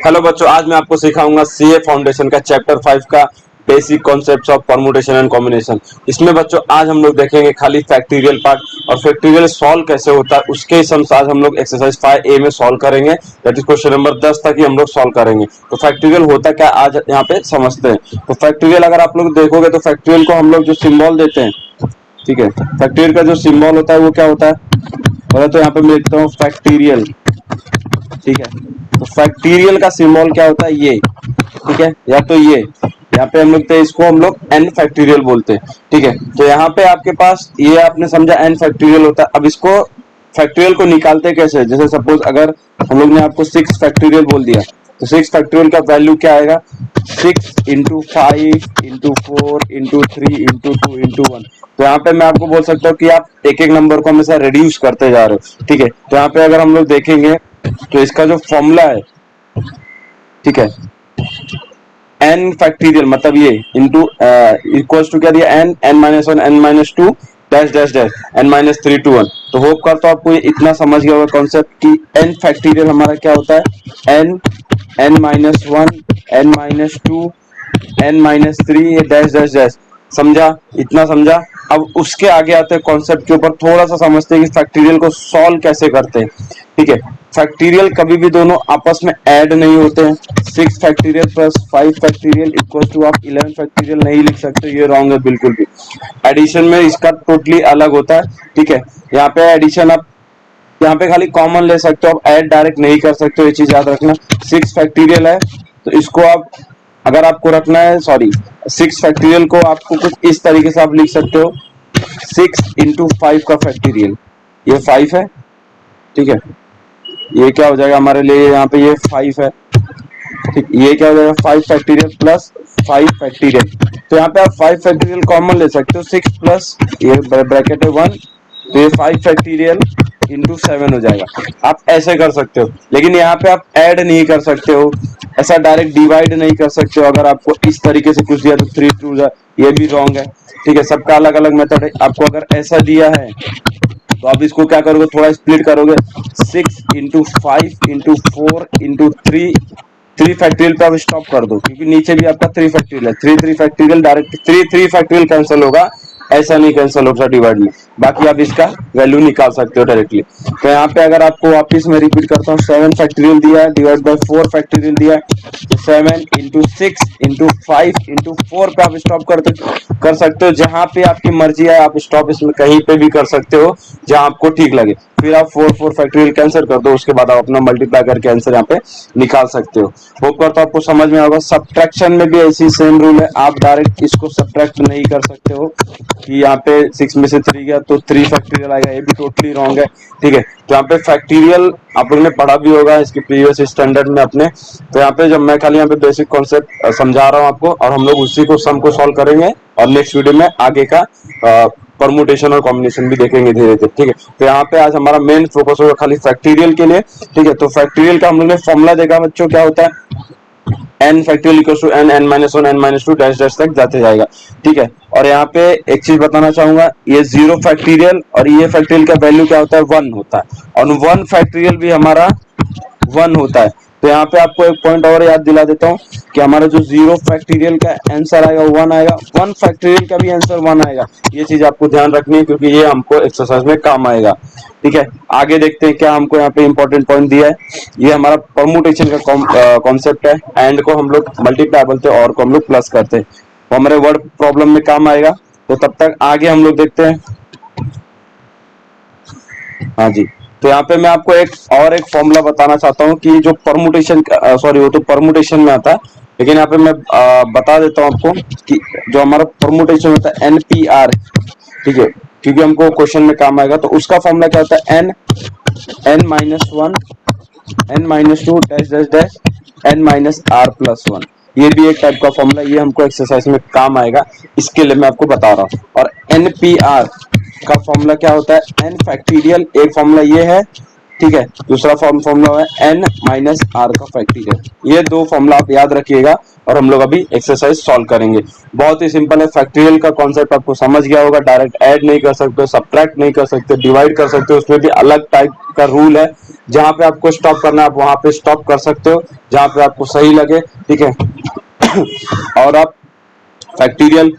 Hello बच्चों, आज मैं आपको सिखाऊंगा सीए फाउंडेशन का चैप्टर 5 का basic concepts of permutation and combination. इसमें बच्चों आज हम लोग देखेंगे खाली फैक्टोरियल पार्ट, और फैक्टोरियल सॉल्व कैसे होता है उसके सम्स आज हम लोग एक्सरसाइज 5A में सॉल्व करेंगे। दैट इज क्वेश्चन नंबर 10 तक ही हम लोग सॉल्व करेंगे। तो फैक्टोरियल होता क्या आज यहाँ पे समझते हैं। तो फैक्टोरियल अगर आप लोग देखोगे तो फैक्टोरियल को हम लोग जो सिंबल देते हैं, ठीक है, फैक्टोरियल का जो सिंबल होता है वो क्या होता है, पहले तो यहाँ पे मैं लिखता हूँ फैक्टोरियल, ठीक है। तो फैक्टोरियल का सिंबल क्या होता है, ये, ठीक है, या तो ये यहाँ पे हम लोग इसको हम लोग एन फैक्टोरियल बोलते हैं, ठीक है। तो यहाँ पे आपके पास ये आपने समझा एन फैक्टोरियल होता है। अब इसको फैक्टोरियल को निकालते कैसे, जैसे सपोज अगर हम लोग ने आपको 6 फैक्टोरियल बोल दिया, तो 6 फैक्टोरियल का वैल्यू क्या आएगा, 6 into 5 into 4 into 3 into 2 into 1। तो यहाँ पे मैं आपको बोल सकता हूँ कि आप एक एक नंबर को हमेशा रिड्यूस करते जा रहे हो, ठीक है। तो यहाँ पे अगर हम लोग देखेंगे तो इसका जो फॉर्मूला है, ठीक है, एन फैक्टोरियल मतलब ये इंटू इक्वल्स टू क्या दिया, n n minus one n minus two dash dash dash n minus 3 to 1। तो होप करता हूं आपको ये इतना समझ गया होगा कॉन्सेप्ट कि एन फैक्टोरियल हमारा क्या होता है, n n minus one n minus two n minus 3 ये डैश डैश डैश। समझा, इतना समझा। अब उसके आगे आते हैं कॉन्सेप्ट के ऊपर, थोड़ा सा समझते हैं कि फैक्टोरियल को सॉल्व कैसे करते हैं, ठीक है। फैक्टोरियल कभी भी दोनों आपस में ऐड नहीं होते हैं। 6 factorial plus 5 factorial equal to आप 11 फैक्टोरियल नहीं लिख सकते, ये रॉन्ग है बिल्कुल भी। एडिशन में इसका टोटली अलग होता है, ठीक है। यहाँ पे एडिशन आप यहाँ पे खाली कॉमन ले सकते हो, आप ऐड डायरेक्ट नहीं कर सकते हो, ये चीज याद रखना। 6 फैक्टोरियल है तो इसको आप अगर आपको रखना है, सॉरी, 6 फैक्टोरियल को आपको कुछ इस तरीके से आप लिख सकते हो, 6 इंटू 5 का फैक्टोरियल, ये 5 है, ठीक है। ये क्या हो जाएगा हमारे लिए, यहाँ पे ये 5 है, ठीक। ये क्या हो जाएगा 5 फैक्टोरियल प्लस 5 फैक्टोरियल। तो यहाँ पे आप 5 फैक्टोरियल कॉमन ले सकते हो, 6 प्लस ये ब्रैकेट है 1, तो ये 5 फैक्टोरियल इंटू 7 हो जाएगा। आप ऐसे कर सकते हो, लेकिन यहाँ पे आप ऐड नहीं कर सकते हो, ऐसा डायरेक्ट डिवाइड नहीं कर सकते हो। अगर आपको इस तरीके से कुछ दिया तो 3 टू ये भी रॉन्ग है, ठीक है। सबका अलग अलग मेथड है। आपको अगर ऐसा दिया है तो आप इसको क्या करोगे, थोड़ा स्प्लिट करोगे, 6 इंटू 5 इंटू 4 इंटू 3 फैक्टोरियल पे आप स्टॉप कर दो, क्योंकि नीचे भी आपका 3 फैक्टोरियल है। 3 फैक्टोरियल डायरेक्ट 3 फैक्टोरियल कैंसिल होगा, ऐसा नहीं कैंसिल होगा डिवाइड में। बाकी आप इसका वैल्यू निकाल सकते हो डायरेक्टली। तो यहाँ पे अगर आपको वापिस मैं रिपीट करता हूँ, 7 फैक्टोरियल दिया है डिवाइड बाय 4 फैक्टोरियल दिया है, तो 7 इंटू 6 इंटू 5 इंटू 4 पे आप स्टॉप कर सकते हो। जहां पे आपकी मर्जी है आप स्टॉप इसमें कहीं पे भी कर सकते हो, जहां आपको ठीक लगे। फिर आप 4 फैक्टोरियल कैंसिल कर दो, उसके बाद आप अपना मल्टीप्लाई करके आंसर यहाँ पे निकाल सकते हो। होप करता हूं आपको समझ में होगा। सब्ट्रैक्शन में भी ऐसी सेम रूल है, आप डायरेक्ट इसको सब्ट्रैक्ट नहीं कर सकते हो कि यहाँ पे 6 में से 3 गया तो 3 फैक्टोरियल आएगा, ये भी टोटली रॉन्ग है, ठीक है। तो यहाँ पे फैक्टोरियल आप लोगों ने पढ़ा भी होगा इसके प्रीवियस स्टैंडर्ड में अपने। तो यहाँ पे जब मैं खाली यहाँ पे बेसिक कॉन्सेप्ट समझा रहा हूँ आपको, और हम लोग उसी को सम को सॉल्व करेंगे, और नेक्स्ट वीडियो में आगे का परमुटेशन और कॉम्बिनेशन भी देखेंगे धीरे धीरे, ठीक है। तो यहाँ पे आज हमारा मेन फोकस होगा खाली फैक्टोरियल के लिए, ठीक है। तो फैक्टोरियल का हम लोग ने फॉर्मूला देखा बच्चों, क्या होता है, n factorial equals to n n minus one n minus two dash dash तक जाते जाएगा, ठीक है। और यहाँ पे एक चीज बताना चाहूंगा, ये 0 फैक्टोरियल और ये फैक्टोरियल का वैल्यू क्या होता है, 1 होता है, और 1 फैक्टोरियल भी हमारा 1 होता है। तो यहाँ पे आपको एक पॉइंट और याद दिला देता हूँ कि हमारा जो 0 फैक्टोरियल का आंसर आएगा 1 आएगा, 1 फैक्टोरियल का भी आंसर 1 आएगा। ये चीज आपको ध्यान रखनी है, क्योंकि ये हमको एक्सरसाइज में काम आएगा, ठीक है। आगे देखते हैं क्या हमको यहाँ पे इंपॉर्टेंट पॉइंट दिया है। ये हमारा परमुटेशन का कॉन्सेप्ट है। एंड को हम लोग मल्टीप्लाई बोलते हैं और को हम लोग प्लस करते हैं, वो हमारे वर्ड प्रॉब्लम में काम आएगा। तो तब तक आगे हम लोग देखते हैं। हाँ जी, तो यहाँ पे मैं आपको एक फॉर्मूला बताना चाहता हूँ कि जो परमुटेशन, सॉरी वो तो परमुटेशन में आता है, लेकिन यहाँ पे मैं बता देता हूँ आपको कि जो हमारा परमुटेशन होता है NPR, ठीक है, क्योंकि हमको क्वेश्चन में काम आएगा। तो उसका फॉर्मूला क्या होता है, n minus one n minus two dash dash dash n minus r plus 1। ये भी एक टाइप का फॉर्मूला, ये हमको एक्सरसाइज में काम आएगा, इसके लिए मैं आपको बता रहा हूँ। और NPR का फॉर्मूला क्या होता है, n फैक्टोरियल, एक फॉर्मूला ये है, ठीक है। दूसरा फॉर्मूला है n माइनस आर का फैक्टोरियल। ये दो फॉर्मूला आप याद रखिएगा और हम लोग अभी एक्सरसाइज सॉल्व करेंगे। बहुत ही सिंपल है, फैक्टोरियल का कॉन्सेप्ट आपको समझ गया होगा। डायरेक्ट ऐड नहीं कर सकते, सब्ट्रैक्ट नहीं कर सकते, डिवाइड कर सकते हो, उसमें भी अलग टाइप का रूल है। जहां पे आपको स्टॉप करना है आप वहां पे स्टॉप कर सकते हो, जहां पे आपको सही लगे, ठीक है। और आप फैक्टोरियल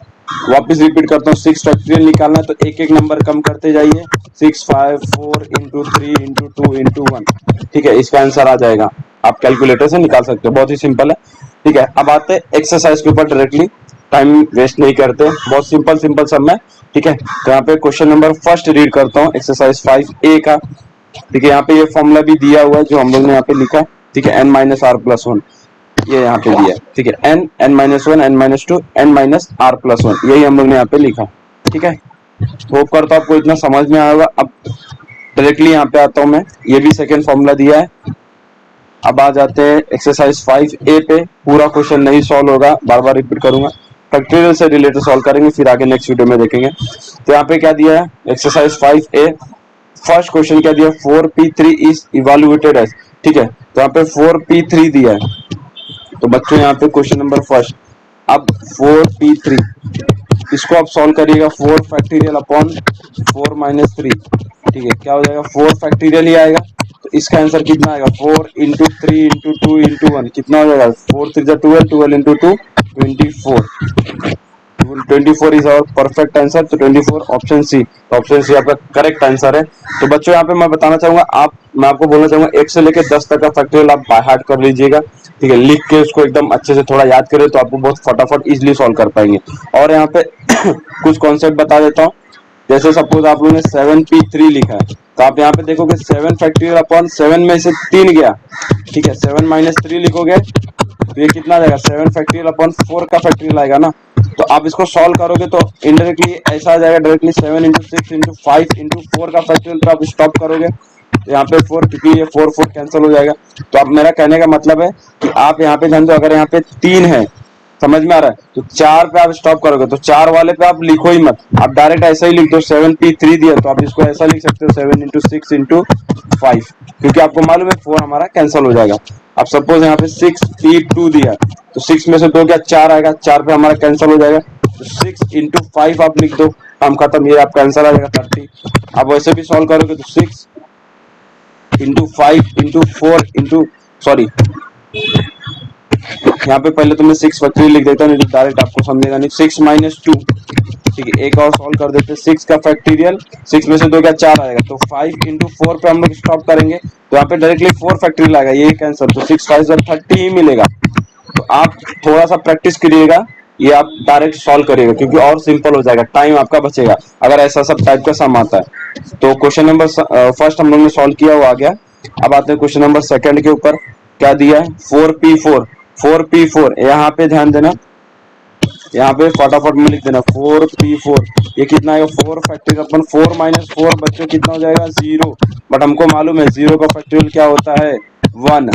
वापस रिपीट करता हूँ, 6 फैक्टोरियल निकालना है तो एक एक नंबर कम करते जाइए। 6 5 4 इंटू 3 इंटू 2 इंटू 1, ठीक है। इसका आंसर आ जाएगा, आप कैलकुलेटर से निकाल सकते हो, बहुत ही सिंपल है, ठीक है। अब आते हैं एक्सरसाइज के ऊपर डायरेक्टली, टाइम वेस्ट नहीं करते, बहुत सिंपल सिंपल सब में, ठीक है। तो यहाँ पे क्वेश्चन नंबर फर्स्ट रीड करता हूँ, एक्सरसाइज 5A का, ठीक है। यहाँ पे ये फॉर्मूला भी दिया हुआ है जो हम लोग ने यहाँ पे लिखा, ठीक है। n माइनस आर प्लस 1 ये यहाँ पे दिया है, ठीक है। n n minus 1 n minus 2 n minus r plus 1 यही हम लोग ने यहाँ पे लिखा, ठीक है। होप करता हूँ आपको इतना समझ में आएगा। अब डायरेक्टली यहाँ पे आता हूँ मैं, ये भी सेकेंड फॉर्मूला दिया है। अब आ जाते हैं एक्सरसाइज 5A पे। पूरा क्वेश्चन नहीं सॉल्व होगा, बार बार रिपीट करूंगा, फैक्टोरियल से रिलेटेड सॉल्व करेंगे, फिर आगे नेक्स्ट वीडियो में देखेंगे। तो यहाँ पे क्या दिया है, एक्सरसाइज 5A फर्स्ट क्वेश्चन क्या दिया, 4p3 इज इवेल्युएटेड एज, ठीक है। तो यहाँ पे 4p3 दिया है, तो बच्चों यहाँ पे क्वेश्चन नंबर फर्स्ट, अब 4p3 इसको आप सॉल्व करिएगा, 4 फैक्टोरियल अपॉन 4 माइनस 3, ठीक है। क्या हो जाएगा, 4 फैक्टोरियल ही आएगा, तो इसका आंसर कितना आएगा, 4 इंटू 3 इंटू 2 इंटू 1 कितना हो जाएगा, 4 3 12 12 into 2 24, 24 is our perfect answer. तो 24 ऑप्शन सी, ऑप्शन सी आपका करेक्ट आंसर है। तो बच्चों यहाँ पे मैं बताना चाहूंगा, मैं आपको बोलना चाहूंगा 1 से लेकर 10 तक का फैक्टोरियल आप बाय हार्ट कर लीजिएगा, ठीक है। लिख के उसको एकदम अच्छे से थोड़ा याद करें तो आपको बहुत फटाफट इजिली सॉल्व कर पाएंगे। और यहाँ पे कुछ कॉन्सेप्ट बता देता हूँ, जैसे सपोज आप लोगों ने 7p3 लिखा है, तो आप यहाँ पे देखोगे 7 फैक्टोरियल अपॉन 7 में से 3 गया, ठीक है। 7 माइनस 3 लिखोगे तो ये कितना आ जाएगा, 7 फैक्टोरियल अपॉन 4 का फैक्टोरियल आएगा ना। तो आप इसको सॉल्व करोगे तो इनडायरेक्टली ऐसा आ जाएगा, डायरेक्टली 7 इंटू 6 इंटू 5 इंटू 4 का फैक्टोरियल पे आप स्टॉप करोगे, तो यहाँ पे 4, क्योंकि ये 4 4 कैंसिल हो जाएगा। तो आप, मेरा कहने का मतलब है कि आप यहाँ पे ध्यान दो, अगर यहाँ पे 3 है, समझ में आ रहा है, तो 4 पे आप स्टॉप करोगे, तो 4 वाले पे आप लिखो ही मत, आप डायरेक्ट ऐसा ही लिख दो। 7p3 दिया तो आप इसको ऐसा लिख सकते हो, 7 इंटू 6 इंटू 5, क्योंकि आपको मालूम है 4 हमारा कैंसिल हो जाएगा। अब सपोज यहाँ पे 6p2 दिया, तो 6 में से 2 क्या 4 आएगा, 4 पे हमारा कैंसिल हो जाएगा, तो 6 इंटू 5 आप लिख दो, काम खत्म, ये आपका आंसर आ जाएगा 30। आप वैसे भी सॉल्व करोगे तो 6 इंटू 5 इंटू 4 इंटू, सॉरी यहाँ पे पहले तो मैं 6 फैक्टोरियल लिख देता हूँ, नहीं तो डायरेक्ट आपको समझेगा नहीं। 6 माइनस 2, ठीक है। एक और सॉल्व कर देते हैं, 6 का फैक्टोरियल, 6 में से 2 क्या 4 आएगा, तो 5 इंटू 4 पे हम लोग स्टॉप करेंगे, तो यहाँ पे डायरेक्टली 4 फैक्टोरियल आएगा, ये आंसर, तो 6 5 30 ही मिलेगा। तो आप थोड़ा सा प्रैक्टिस करिएगा, ये आप डायरेक्ट सॉल्व करिएगा, क्योंकि और सिंपल हो जाएगा, टाइम आपका बचेगा अगर ऐसा सब टाइप का सम आता है। तो क्वेश्चन नंबर फर्स्ट हम लोग ने सॉल्व किया, वो आ गया। अब आते हैं क्वेश्चन नंबर सेकंड के ऊपर, क्या दिया है, 4p4, 4p4 यहाँ पे ध्यान देना, यहाँ पे फटाफट में लिख देना 4p4, ये कितना आएगा, 4 फैक्टोरियल अपन 4 माइनस 4 बच्चों कितना हो जाएगा, 0, बट हमको मालूम है 0 का फैक्टोरियल क्या होता है, 1।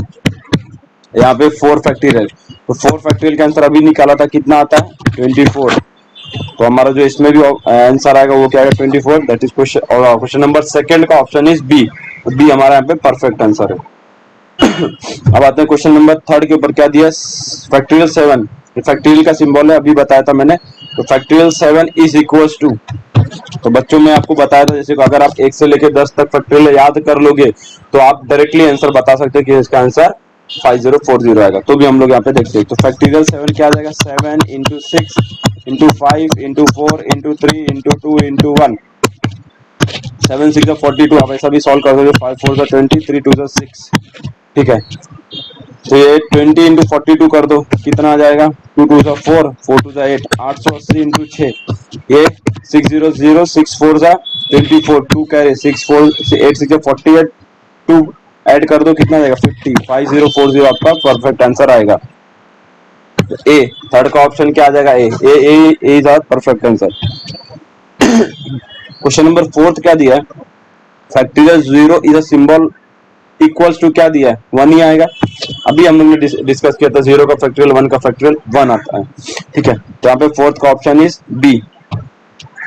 यहाँ पे 4 फैक्टोरियल, तो 4 फैक्टोरियल का आंसर अभी निकाला था, कितना आता है 24। तो हमारा जो इसमें भी आंसर आएगा वो क्या आएगा 24, दैट इज क्वेश्चन, और क्वेश्चन नंबर सेकंड का ऑप्शन इज बी, तो बी हमारा यहाँ पे परफेक्ट आंसर है। अब आते हैं क्वेश्चन नंबर थर्ड के ऊपर, क्या दिया, फैक्टोरियल 7, फैक्टोरियल का सिंबल है, अभी बताया था मैंने, तो फैक्टोरियल 7 इज इक्वल्स टू, तो बच्चों में आपको बताया था, जैसे अगर आप 1 से लेकर 10 तक फैक्टोरियल याद कर लोगे तो आप डायरेक्टली आंसर बता सकते हैं कि इसका आंसर 5040 आएगा। तो भी हम लोग यहाँ पे देखते हैं, तो फैक्टोरियल 7 क्या आ जाएगा, 7 into 6 into 5 into 4 into 3 into 2 into 1, 7 6 42, आप ऐसा भी सॉल्व कर दोगे, 5 4 20 3 2 6, ठीक है। तो ये 20 इंटू 42 कर दो, कितना आ जाएगा, 2 2 4 4 2 8, 880 इंटू 6, ये 600 6 4 24, 2 कैरे 6 4 8 6 48, 2 ऐड कर दो, कितना आएगा 50, 5040 आपका परफेक्ट आंसर आएगा। तो ए थर्ड का ऑप्शन क्या आ जाएगा, A is our perfect answer. Question number fourth क्या दिया है, factorial 0 is a symbol equals to, क्या दिया है 1 ही आएगा, अभी हम लोग ने डिस्कस किया था, 0 का फैक्टोरियल 1 का फैक्टोरियल 1 आता है, ठीक है। तो यहाँ पे फोर्थ का ऑप्शन इज बी।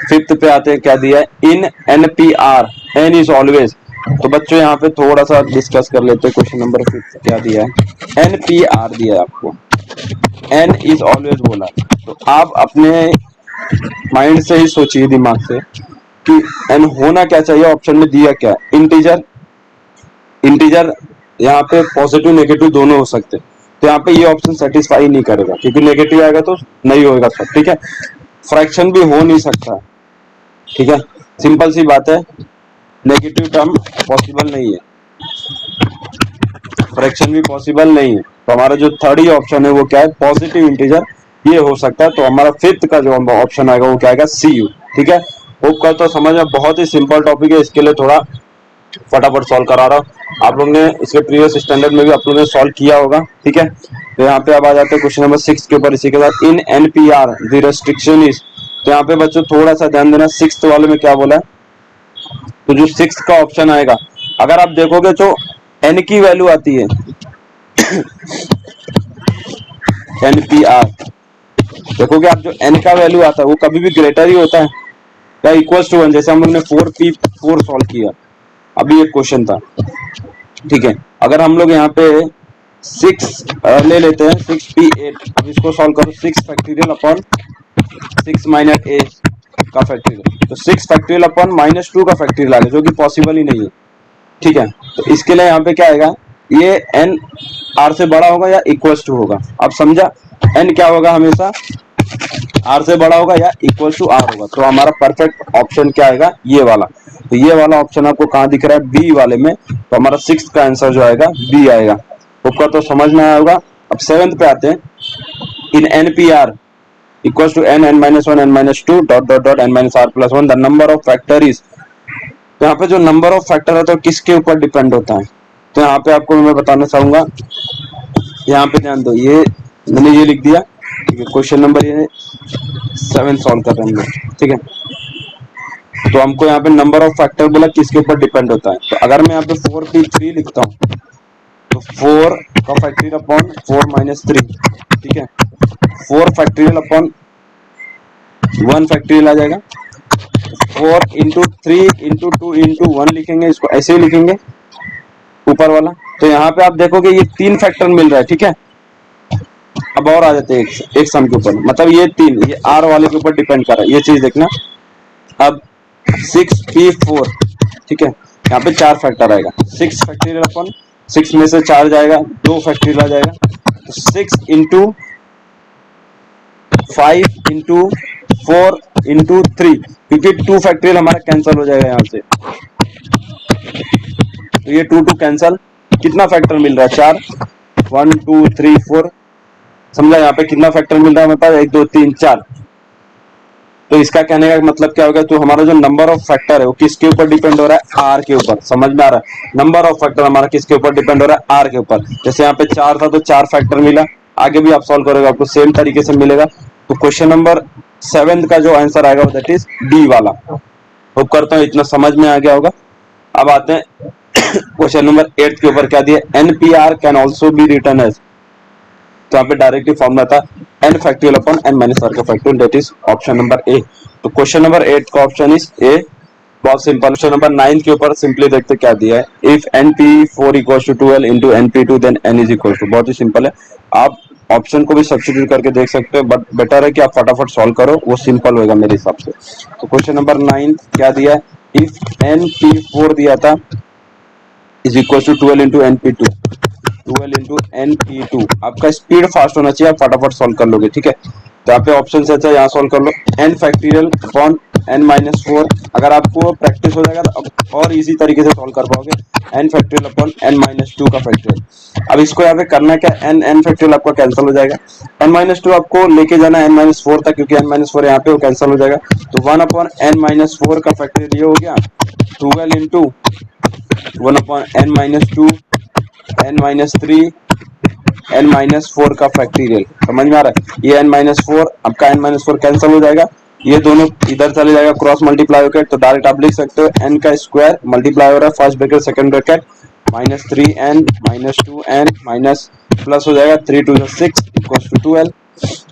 फिफ्थ पे आते हैं, क्या दिया है, इन एनपीआर एन इज ऑलवेज, तो बच्चों यहाँ पे थोड़ा सा डिस्कस कर लेते हैं। क्वेश्चन नंबर 5 क्या दिया है, NPR दिया है आपको, N इज ऑलवेज बोला। तो आप अपने माइंड से ही सोचिए, दिमाग से, कि N होना क्या चाहिए। ऑप्शन में दिया क्या, इंटीजर। इंटीजर यहाँ पे पॉजिटिव नेगेटिव दोनों हो सकते हैं, तो यहाँ पे ये ऑप्शन सेटिस्फाई नहीं करेगा, क्योंकि नेगेटिव आएगा तो नहीं होगा सब, ठीक है। फ्रैक्शन भी हो नहीं सकता, ठीक है, सिंपल सी बात है, नेगेटिव टर्म पॉसिबल नहीं है, फ्रैक्शन भी पॉसिबल नहीं है। तो हमारा जो थर्ड ही ऑप्शन है वो क्या है, पॉजिटिव इंटीजर, ये हो सकता है। तो हमारा फिफ्थ का जो ऑप्शन आएगा वो क्या आएगा, CU, ठीक है। होप करता हूं समझ में, बहुत ही सिंपल टॉपिक है, इसके लिए थोड़ा फटाफट सॉल्व करा रहा हूँ। आप लोग ने इसके प्रीवियस स्टैंडर्ड में भी आप लोगों ने सॉल्व किया होगा, ठीक है। तो यहाँ पे अब आ जाते हैं क्वेश्चन नंबर 6 के ऊपर। इसी के साथ इन NPR द रेस्ट्रिक्शन इज, तो यहाँ पे बच्चों थोड़ा सा ध्यान देना, सिक्स वाले में क्या बोला है। तो जो सिक्स का ऑप्शन आएगा, अगर आप देखोगे तो N की वैल्यू आती है NPR, देखोगे आप जो N का वैल्यू आता है वो कभी भी ग्रेटर ही होता है या इक्वल्स टू 1, जैसे हम लोग ने 4P4 सॉल्व किया, अभी एक क्वेश्चन था, ठीक है। अगर हम लोग यहाँ पे 6 ले लेते हैं, 6P8, अब इसको सॉल्व करो, 6 फैक्टोरियल अपॉन 6 माइनस ए का फैक्टोरियल, तो 6 फैक्टोरियल अपॉन -2 का फैक्टोरियल आ गया, जो कि पॉसिबल ही नहीं है, ठीक है। तो इसके लिए यहाँ पे क्या आएगा, ये N R से बड़ा होगा या इक्वल्स टू होगा, आप समझा। N क्या होगा, हमेशा R से बड़ा होगा या इक्वल टू R होगा। तो हमारा परफेक्ट ऑप्शन क्या आएगा, ये वाला। तो ये वाला ऑप्शन आपको कहाँ दिख रहा है, बी वाले में। तो हमारा सिक्स्थ का आंसर जो आएगा बी आएगा। आपका तो समझ में आया होगा। अब सेवेंथ पे आते हैं, in NPR equals to n(n-1 n-2 dot dot dot n-r+1 the number of factor is. तो यहाँ पे जो नंबर ऑफ फैक्टर है तो किसके ऊपर डिपेंड होता है, तो यहाँ पे आपको मैं बताना चाहूंगा, यहाँ पे ध्यान दो, ये मैंने ये लिख दिया, ठीक है। क्वेश्चन नंबर ये 7 सॉल्व कर रहे हैं, ठीक है। तो हमको यहाँ पे नंबर ऑफ फैक्टर बोला किसके ऊपर डिपेंड होता है। तो अगर मैं यहाँ पे 4P3 लिखता हूँ, तो 4 का फैक्टोरियल अपॉन 4 माइनस 3, ठीक है। 4 फैक्टोरियल अपॉन 1 फैक्टोरियल आ जाएगा। 4 इंटू 3 इंटू 2 इंटू 1 लिखेंगे, इसको ऐसे ही लिखेंगे ऊपर वाला। तो यहाँ पे आप देखोगे ये 3 फैक्टर मिल रहा है, ठीक है। अब और आ जाते हैं एक सम के ऊपर, मतलब ये 3, ये R वाले के ऊपर डिपेंड कर रहा है, ये चीज देखना। अब 6P4, ठीक है, यहाँ पे 4 फैक्टर आएगा, 6 फैक्टोरियल अपॉन 6 में से 4 जाएगा, 2 फैक्टोरियल आ जाएगा। तो 6 इंटू 5 इंटू 4 इंटू 3, क्योंकि 2 फैक्टोरियल हमारा कैंसिल हो जाएगा यहाँ से, तो ये 2 कैंसिल। कितना फैक्टर मिल रहा है, 4, 1 2 3 4, समझा। यहाँ पे कितना फैक्टर मिल रहा है हमारे पास, 1 2 3 4। तो इसका कहने का मतलब क्या होगा, तो हमारा जो नंबर ऑफ फैक्टर है वो किसके ऊपर डिपेंड हो रहा है, R के ऊपर। समझ में आ रहा है, नंबर ऑफ फैक्टर हमारा किसके ऊपर डिपेंड हो रहा है, R के ऊपर। जैसे यहाँ पे 4 था तो 4 फैक्टर मिला, आगे भी आप सॉल्व करोगे आपको सेम तरीके से मिलेगा। तो क्वेश्चन नंबर 7 का जो आंसर आएगा दैट इज डी वाला। होप करता हूँ इतना समझ में आ गया होगा। अब आते हैं क्वेश्चन नंबर 8 के ऊपर, क्या दिया, NPR can also be written as. तो यहाँ पे डायरेक्टली फॉर्मूला था n फैक्टोरियल अपॉन n-r का factorial, that is option number A. तो क्वेश्चन नंबर 8 का ऑप्शन इज ए, बहुत सिंपल। क्वेश्चन नंबर 9 के ऊपर सिंपली देखते क्या दिया है, if NP4 equals to 12 into NP2 then n is equal to. बहुत ही सिंपल है, आप ऑप्शन को भी सब्स्टिट्यूट करके देख सकते हो, बट बेटर है कि आप फटाफट सॉल्व करो, वो सिंपल होगा मेरे हिसाब से। तो क्वेश्चन नंबर 9 क्या दिया है, इफ NP4 दिया था is equal to 12 into NP2, 12 into NP2। आपका स्पीड फास्ट होना चाहिए, आप फटाफट सॉल्व कर लोगे, ठीक है। तो यहाँ पे ऑप्शन से अच्छा यहाँ सॉल्व कर लो, n फैक्टोरियल अपॉन n-4। अगर आपको प्रैक्टिस हो जाएगा तो और इजी तरीके से सॉल्व कर पाओगे, n फैक्टोरियल अपॉन n-2 का फैक्टोरियल। अब इसको यहाँ पे करना क्या, n फैक्टोरियल आपका कैंसिल हो जाएगा, n-2 आपको लेके जाना है n-4 तक, क्योंकि n-4 यहाँ पे वो कैंसिल हो जाएगा। तो 1 अपॉन n-4 का फैक्टोरियल ये हो गया 12 into 1 upon n-2 n-3 n-4 का फैक्टोरियल। समझ में आ रहा है, ये n-4 आपका n-4 कैंसिल हो जाएगा, ये दोनों इधर चले जाएगा, क्रॉस मल्टीप्लाई होकर। तो डायरेक्ट आप लिख सकते हो n का स्क्वायर मल्टीप्लाई हो रहा है, first bracket second bracket, -3n -2n minus plus हो जाएगा 3 2 6 इक्वल्स टू 12,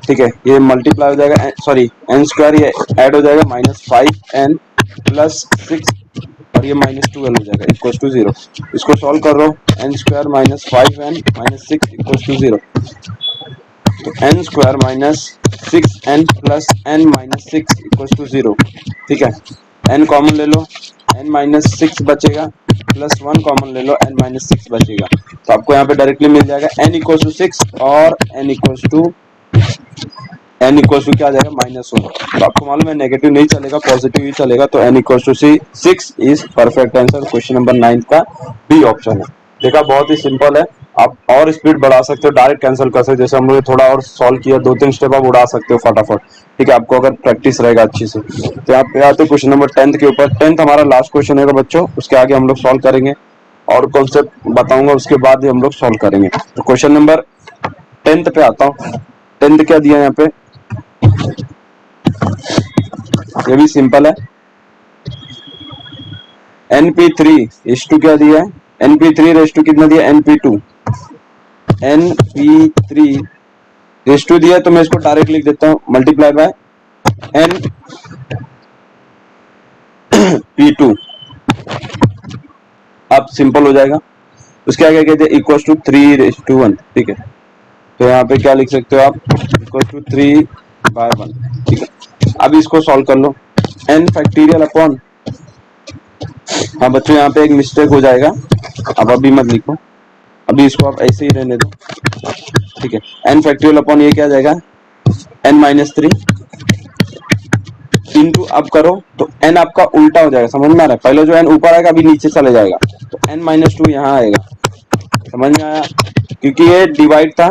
ठीक है। ये मल्टीप्लाई हो जाएगा, सॉरी n स्क्वायर ये ऐड हो जाएगा, -5n + 6 और ये -12 हो जाएगा इक्वल टू 0। इसको सॉल्व कर लो, n square minus 5n minus 6 equal to 0। तो n square minus 6n plus n minus 6 equal to 0। ठीक है, n कॉमन ले लो, n माइनस 6 बचेगा, प्लस 1 कॉमन ले लो, n माइनस 6 बचेगा। तो आपको यहाँ पे डायरेक्टली मिल जाएगा n इक्वल टू 6 और n इक्वल टू क्या आ जाएगा -1। तो आपको मालूम है नेगेटिव नहीं चलेगा, पॉजिटिव ही चलेगा। तो n equal to 6 is perfect answer. Question number 9 का बी ऑप्शन है। देखा, बहुत ही सिंपल है। आप और स्पीड बढ़ा सकते हो, डायरेक्ट कैंसिल कर सकते हो। जैसे हम लोग थोड़ा और सॉल्व किया, 2-3 स्टेप आप उड़ा सकते हो फटाफट। ठीक है, आपको अगर प्रैक्टिस रहेगा अच्छी से। तो यहाँ पे आते क्वेश्चन नंबर 10 के ऊपर। 10th हमारा लास्ट क्वेश्चन है बच्चों, उसके आगे हम लोग सॉल्व करेंगे और कॉन्सेप्ट बताऊंगा, उसके बाद ही हम लोग सॉल्व करेंगे। तो क्वेश्चन नंबर 10th पे आता हूँ। 10th क्या दिया यहाँ पे, ये भी सिंपल है। np3 क्या दिया है, np3 कितना दिया, np2 दिया। तो मैं इसको डायरेक्ट लिख देता हूँ, मल्टीप्लाई बाय np2। अब सिंपल हो जाएगा। उसके आगे कहते हैं इक्वल टू 3:1। ठीक है, तो यहाँ पे क्या लिख सकते हो आप, इक्वल टू 3/1। ठीक है, अब इसको सॉल्व कर लो, n फैक्टोरियल अपॉन, हाँ बच्चों यहाँ पे एक मिस्टेक हो जाएगा, अब अभी मत लिखो, अभी इसको आप ऐसे ही रहने दो। ठीक है, n फैक्टोरियल अपॉन ये क्या जाएगा, n-3 इंटू, अब करो तो n आपका उल्टा हो जाएगा। समझ में आ रहा है, पहले जो n ऊपर आएगा अभी नीचे चले जाएगा, तो n-2 यहाँ आएगा। समझ में आया, क्योंकि ये डिवाइड था,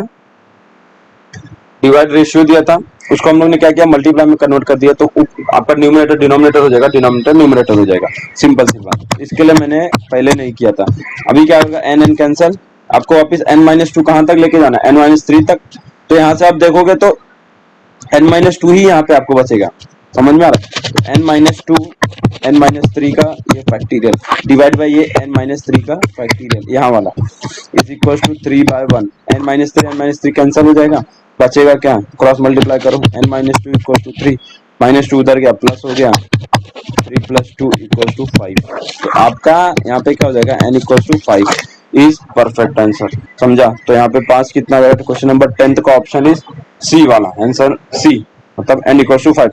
डिवाइड रेशियो दिया था, उसको हम लोग ने क्या किया, मल्टीप्लाई में कन्वर्ट कर दिया। तो आपका न्यूमरेटर डिनोमिनेटर हो जाएगा, डिनोमिनेटर न्यूमरेटर हो जाएगा। सिंपल सी बात, इसके लिए मैंने पहले नहीं किया था। अभी क्या होगा, n कैंसिल, आपको वापस n-2 कहां तक लेके जाना है, n-3 तक। तो यहाँ से आप देखोगे तो n-2 ही यहाँ पे आपको बचेगा। समझ में आ रहा है, n-3 का ये फैक्टोरियल डिवाइड बाय ये n-3 का फैक्टोरियल यहाँ वाला is equal to 3/1। n-3 cancel हो जाएगा, बचेगा क्या, क्रॉस मल्टीप्लाई करो, n-2 इक्वल टू 3, -2 उधर गया, प्लस हो गया, 3 + 2 = 5। तो आपका यहाँ पे क्या हो जाएगा, n = 5 इज परफेक्ट आंसर। समझा, तो यहाँ पे 5 कितना गया, क्वेश्चन नंबर 10th का ऑप्शन इज सी वाला आंसर, सी मतलब n = 5।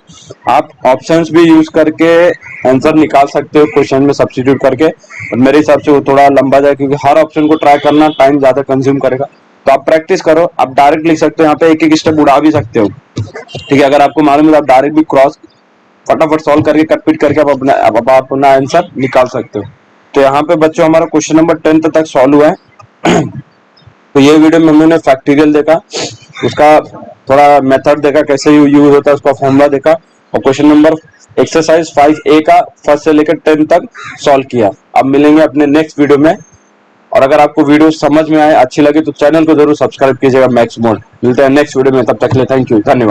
आप ऑप्शंस भी यूज करके आंसर निकाल सकते हो, क्वेश्चन में सब्स्टिट्यूट करके। और मेरे हिसाब से वो थोड़ा लंबा जाए, क्योंकि हर ऑप्शन को ट्राई करना टाइम ज्यादा कंज्यूम करेगा। तो आप प्रैक्टिस करो, आप डायरेक्ट लिख सकते हो, यहाँ पे एक एक स्टेप उड़ा भी सकते हो। ठीक है, अगर आपको मालूम है आप डायरेक्ट भी क्रॉस फटाफट सॉल्व करके कट पिट करके आप अपना आंसर निकाल सकते हो। तो यहाँ पे बच्चों हमारा क्वेश्चन नंबर 10th तक सॉल्व हुआ है। तो ये वीडियो में हमने फैक्टोरियल देखा, उसका थोड़ा मेथड देखा कैसे यूज होता है, उसका फॉर्मूला देखा, और क्वेश्चन नंबर एक्सरसाइज 5A का फर्स्ट से लेकर 10 तक सॉल्व किया। अब मिलेंगे अपने नेक्स्ट वीडियो में। और अगर आपको वीडियो समझ में आए, अच्छी लगे, तो चैनल को जरूर सब्सक्राइब कीजिएगा मैक्स मोड। मिलते हैं नेक्स्ट वीडियो में, तब तक के लिए थैंक यू, धन्यवाद।